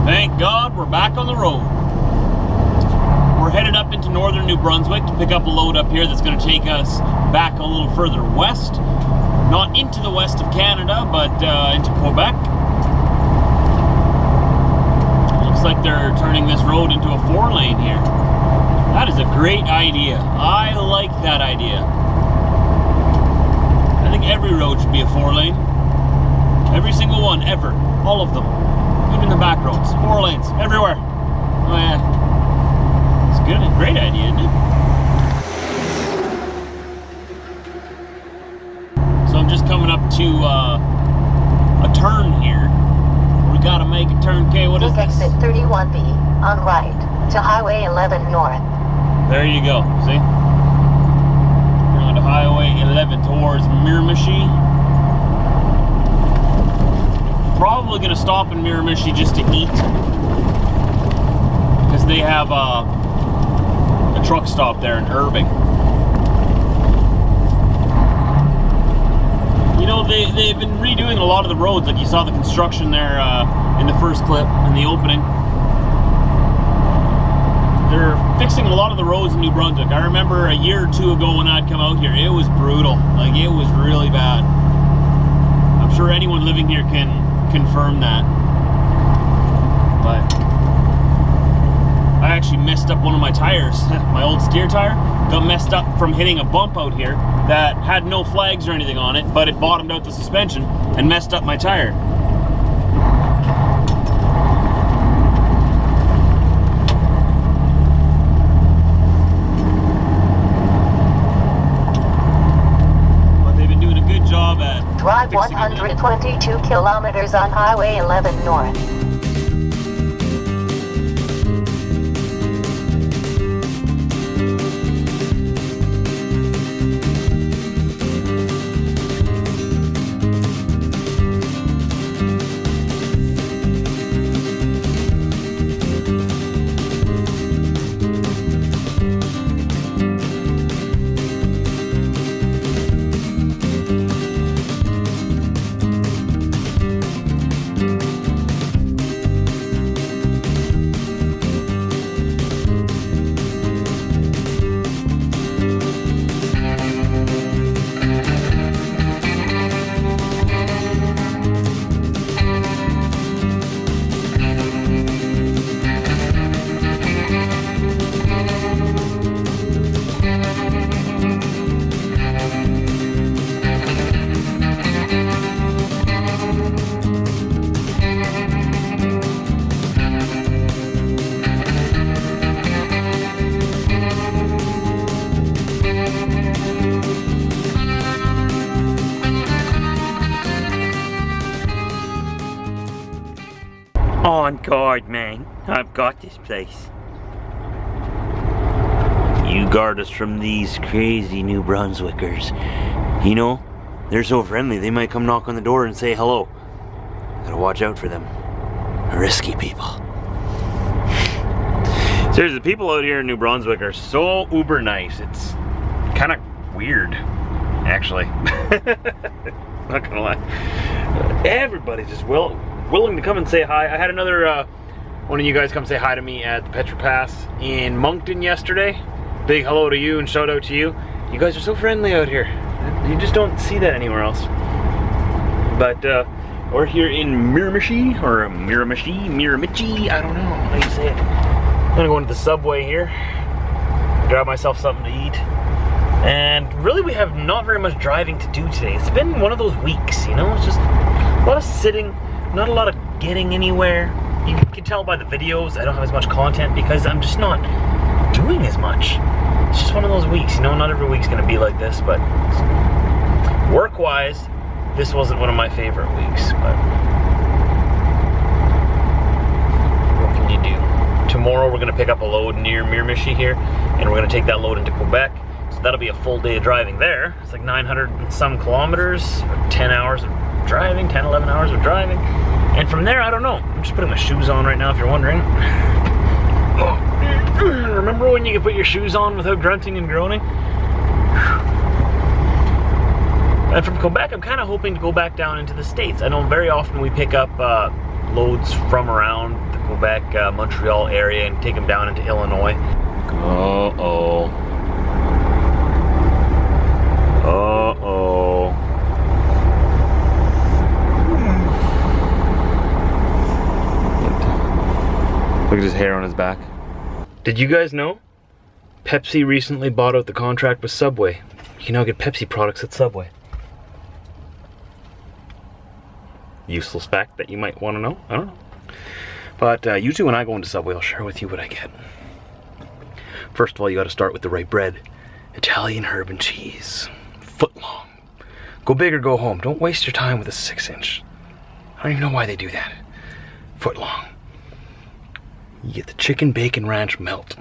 Thank God we're back on the road. We're headed up into northern New Brunswick to pick up a load up here that's going to take us back a little further west. Not into the west of Canada, but into Quebec. Looks like they're turning this road into a 4-lane here. That is a great idea. I like that idea. I think every road should be a 4-lane. Every single one, ever. All of them. Even the back roads. 4 lanes, everywhere. Oh yeah. It's good. A great idea, isn't it? So I'm just coming up to a turn here. We gotta make a turn. Okay, what is this? Exit 31B on right to Highway 11 North. There you go. See? We're on to Highway 11 towards Miramichi. Probably gonna stop in Miramichi just to eat, because they have a truck stop there in Irving. You know, they've been redoing a lot of the roads. Like you saw the construction there in the first clip, in the opening. They're fixing a lot of the roads in New Brunswick. I remember a year or two ago when I'd come out here, it was brutal. Like, it was really bad. I'm sure anyone living here can confirm that. But I actually messed up one of my tires. My old steer tire got messed up from hitting a bump out here that had no flags or anything on it, but it bottomed out the suspension and messed up my tire. But they've been doing a good job at Drive 122 kilometers on Highway 11 North. On guard, man. I've got this place. You guard us from these crazy New Brunswickers. You know, they're so friendly, they might come knock on the door and say hello. Gotta watch out for them. Risky people. Seriously, the people out here in New Brunswick are so uber nice. It's kind of weird, actually. Not gonna lie. Everybody's just willing to come and say hi. I had another one of you guys come say hi to me at the Petro Pass in MONCTON yesterday. Big hello to you and shout out to you. You guys are so friendly out here. You just don't see that anywhere else. But we're here in Miramichi, or Miramichi, I don't know how you say it. I'm gonna go into the subway here, grab myself something to eat. And really we have not very much driving to do today. It's been one of those weeks, you know, it's just a lot of sitting, not a lot of getting anywhere. You can tell by the videos I don't have as much content because I'm just not doing as much. It's just one of those weeks, you know, not every week's gonna be like this, but work-wise, this wasn't one of my favorite weeks, but what can you do? Tomorrow we're gonna pick up a load near Miramichi here, and we're gonna take that load into Quebec. So that'll be a full day of driving there. It's like 900 and some kilometers, 10 hours of driving, 10, 11 hours of driving. And from there, I don't know. I'm just putting my shoes on right now, if you're wondering. Remember when you could put your shoes on without grunting and groaning? And from Quebec, I'm kind of hoping to go back down into the States. I know very often we pick up loads from around the Quebec, Montreal area and take them down into Illinois. Uh-oh. Uh-oh. Look at his hair on his back. Did you guys know? Pepsi recently bought out the contract with Subway. You can now get Pepsi products at Subway. Useless fact that you might want to know. I don't know. But usually when I go into Subway, I'll share with you what I get. First of all, you got to start with the right bread. Italian herb and cheese. Foot long. Go big or go home. Don't waste your time with a 6-inch. I don't even know why they do that. Foot long. You get the chicken bacon ranch melt.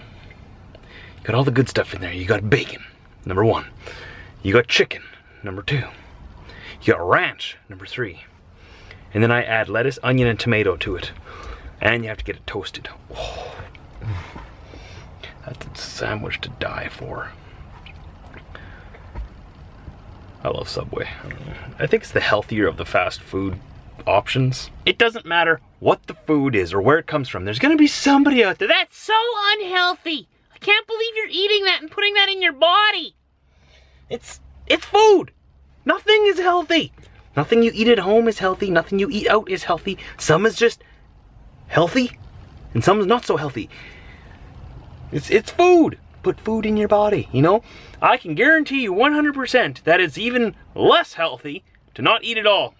You got all the good stuff in there. You got bacon, number 1. You got chicken, number 2. You got ranch, number 3. And then I add lettuce, onion, and tomato to it. And you have to get it toasted. Oh. That's a sandwich to die for. I love Subway. I think it's the healthier of the fast food options. It doesn't matter what the food is or where it comes from. There's gonna be somebody out there that's so unhealthy. I can't believe you're eating that and putting that in your body. It's food. Nothing is healthy. Nothing you eat at home is healthy. Nothing you eat out is healthy. Some is just healthy and some is not so healthy. It's food. Put food in your body, you know? I can guarantee you 100% that it's even less healthy to not eat at all.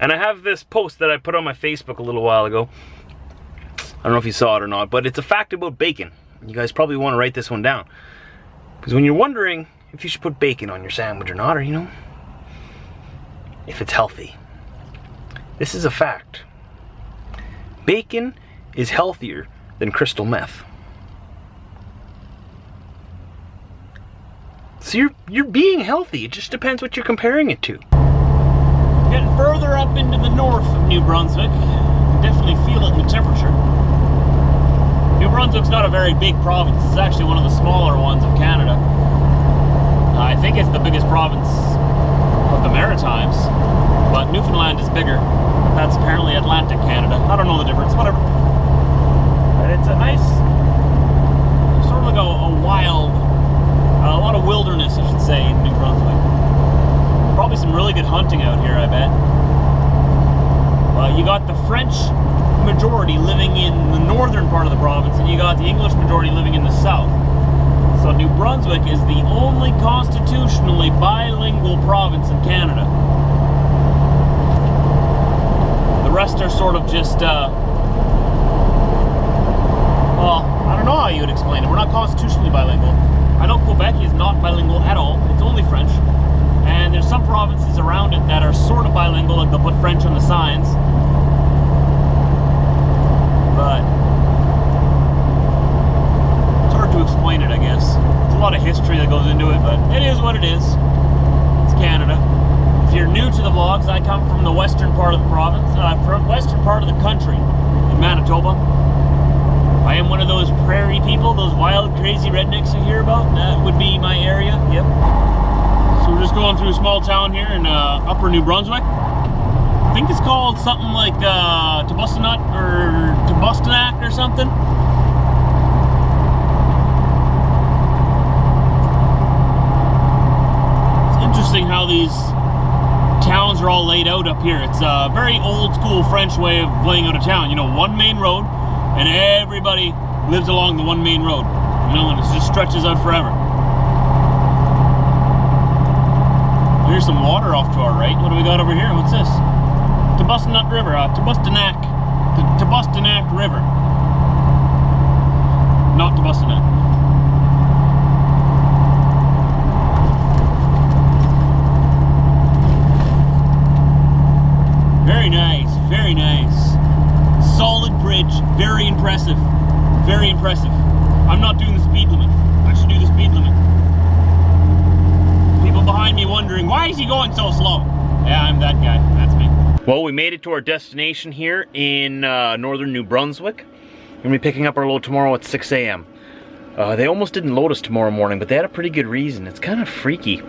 And I have this post that I put on my Facebook a little while ago. I don't know if you saw it or not, but it's a fact about bacon. You guys probably want to write this one down. Because when you're wondering if you should put bacon on your sandwich or not, or, you know, if it's healthy, this is a fact. Bacon is healthier than crystal meth. So you're being healthy. It just depends what you're comparing it to. Getting further up into the north of New Brunswick, you can definitely feel it in the temperature. New Brunswick's not a very big province. It's actually one of the smaller ones of Canada. I think it's the biggest province of the Maritimes, but Newfoundland is bigger. That's apparently Atlantic Canada. I don't know the difference, whatever. But it's a nice, sort of like a wild, a lot of wilderness, I should say, in New Brunswick. Probably some really good hunting out here, I bet. You got the French majority living in the northern part of the province, and you got the English majority living in the south. So New Brunswick is the only constitutionally bilingual province in Canada. The rest are sort of just, well, I don't know how you would explain it. We're not constitutionally bilingual. I know Quebec is not bilingual at all. It's only French. And there's some provinces around it that are sort of bilingual, like they'll put French on the signs. But it's hard to explain it, I guess. There's a lot of history that goes into it, but it is what it is. It's Canada. If you're new to the vlogs, I come from the western part of the province, from western part of the country, in Manitoba. I am one of those prairie people, those wild, crazy rednecks you hear about. That would be my area, yep. So we're just going through a small town here in upper New Brunswick. I think it's called something like Tobustinut or Tobustinac or something. It's interesting how these towns are all laid out up here. It's a very old school French way of laying out a town. You know, one main road, and everybody lives along the one main road. You know, and it just stretches out forever. Here's some water off to our right. What do we got over here? What's this? Tobustinut River, Tobustinac. The Tobustinac River. Not Tobustinac. Very nice, very nice. Solid bridge, very impressive. Very impressive. I'm not doing the speed limit. I should do the speed limit. People behind me wondering, why is he going so slow? Yeah, I'm that guy. That's me. Well, we made it to our destination here in northern New Brunswick. We're gonna be picking up our load tomorrow at 6 a.m. They almost didn't load us tomorrow morning, but they had a pretty good reason. It's kind of freaky.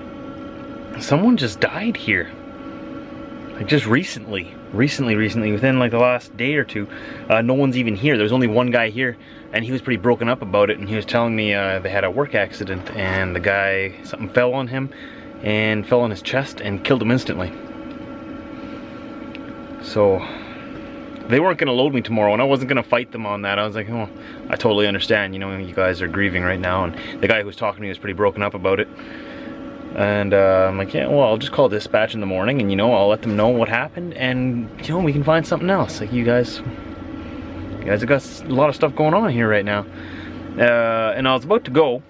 Someone just died here. just recently, within like the last day or two, no one's even here. There's only one guy here, and he was pretty broken up about it, and he was telling me they had a work accident, and the guy, something fell on him, and fell on his chest, and killed him instantly. So, they weren't gonna load me tomorrow, and I wasn't gonna fight them on that. I was like, oh, I totally understand, you know, you guys are grieving right now, and the guy who was talking to me was pretty broken up about it. And I'm like, yeah, well, I'll just call dispatch in the morning, and you know, I'll let them know what happened, and you know, we can find something else. Like, you guys have got a lot of stuff going on here right now. And I was about to go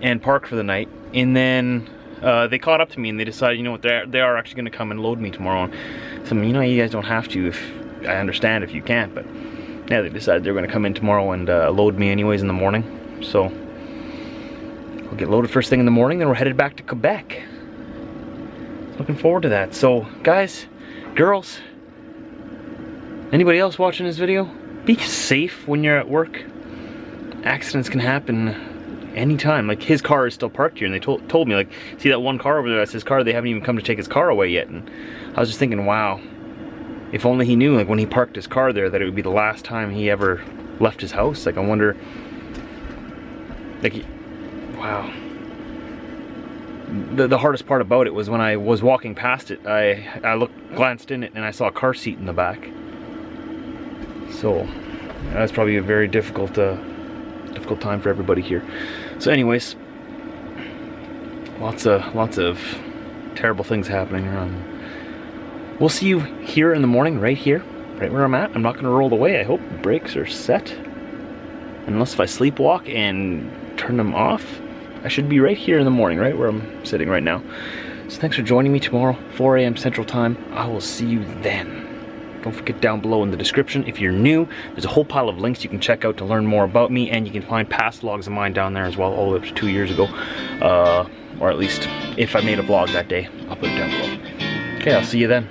and park for the night, and then they caught up to me, and they decided, you know what, they are actually going to come and load me tomorrow. So, you know, you guys don't have to, if I understand if you can't, but yeah, they decided they were going to come in tomorrow and load me anyways in the morning. So we'll get loaded first thing in the morning, then we're headed back to Quebec. Looking forward to that. So guys, girls, anybody else watching this video, be safe when you're at work. Accidents can happen anytime. Like, his car is still parked here, and they told me, like, see that one car over there, that's his car, they haven't even come to take his car away yet. And I was just thinking, wow, if only he knew, like, when he parked his car there, that it would be the last time he ever left his house. Like, I wonder, like, wow. The hardest part about it was when I was walking past it, I glanced in it, and I saw a car seat in the back. So that's probably a very difficult time for everybody here. So anyways, lots of terrible things happening around. We'll see you here in the morning, right here, right where I'm at. I'm not going to roll away. I hope the brakes are set. Unless if I sleepwalk and turn them off, I should be right here in the morning, right where I'm sitting right now. So thanks for joining me tomorrow, 4 a.m. Central Time. I will see you then. Don't forget, down below in the description, if you're new, there's a whole pile of links you can check out to learn more about me, and you can find past vlogs of mine down there as well, all the way up to 2 years ago. Or at least, if I made a vlog that day, I'll put it down below. Okay, I'll see you then.